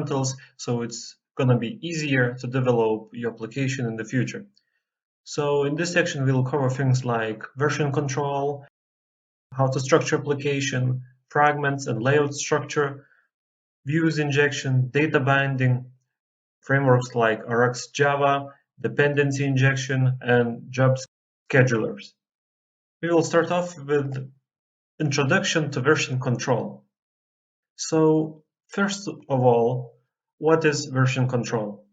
fundamentals, so it's gonna be easier to develop your application in the future. So in this section, we'll cover things like version control, how to structure application, fragments and layout structure, views injection, data binding, frameworks like RxJava, dependency injection, and job schedulers. We will start off with introduction to version control. So first of all, what is version control?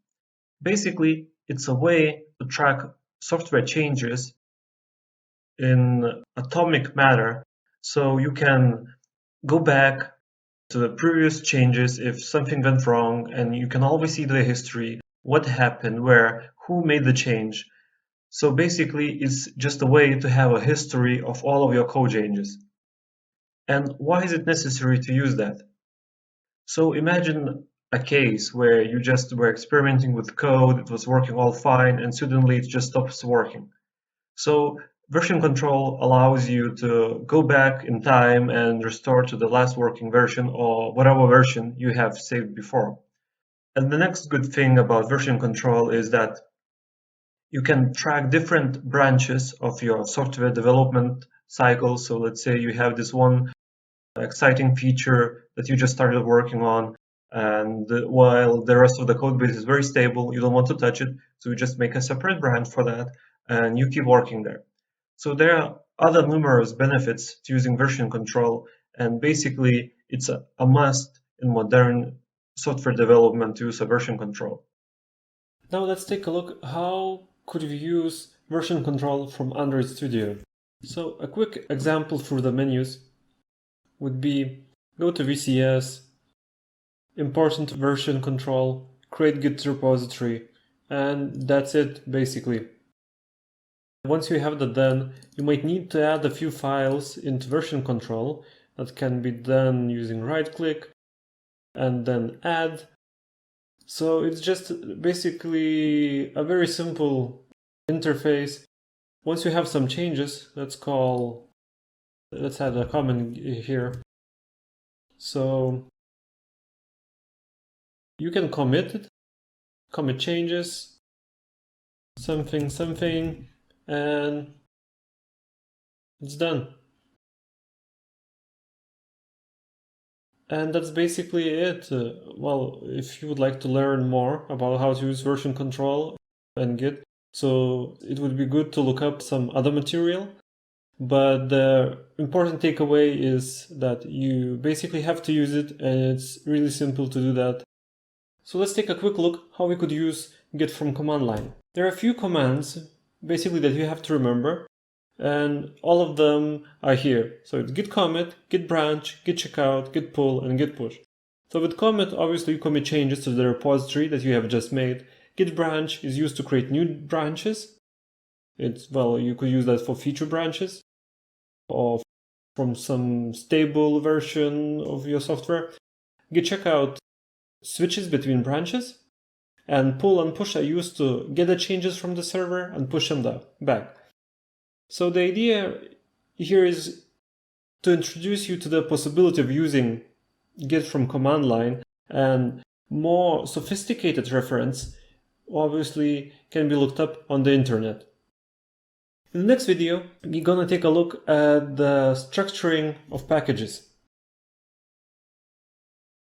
Basically, it's a way to track software changes in atomic manner, so you can go back to the previous changes if something went wrong, and you can always see the history, what happened, where, who made the change. So basically, it's just a way to have a history of all of your code changes. And why is it necessary to use that? So imagine a case where you just were experimenting with code, it was working all fine, and suddenly it just stops working. So version control allows you to go back in time and restore to the last working version or whatever version you have saved before. And the next good thing about version control is that you can track different branches of your software development cycle. So let's say you have this one exciting feature that you just started working on, and while the rest of the code base is very stable, you don't want to touch it, so you just make a separate branch for that and you keep working there. So there are other numerous benefits to using version control, and basically it's a must in modern software development to use a version control. Now let's take a look how could we use version control from Android Studio. So a quick example through the menus would be go to VCS, import version control, create Git repository, and that's it basically. Once you have that done, you might need to add a few files into version control. That can be done using right click and then add. So it's just basically a very simple interface. Once you have some changes, let's add a comment here. So you can commit it, commit changes, something, and it's done. And that's basically it. Well, if you would like to learn more about how to use version control and Git, so it would be good to look up some other material. But the important takeaway is that you basically have to use it, and it's really simple to do that. So let's take a quick look how we could use Git from command line. There are a few commands basically that you have to remember, and all of them are here. So it's git commit, git branch, git checkout, git pull, and git push. So with commit, obviously you commit changes to the repository that you have just made. Git branch is used to create new branches. You could use that for feature branches or from some stable version of your software. Git checkout switches between branches, and pull and push are used to get the changes from the server and push them back. So the idea here is to introduce you to the possibility of using Git from command line, and more sophisticated reference obviously can be looked up on the internet. In the next video, we're gonna take a look at the structuring of packages.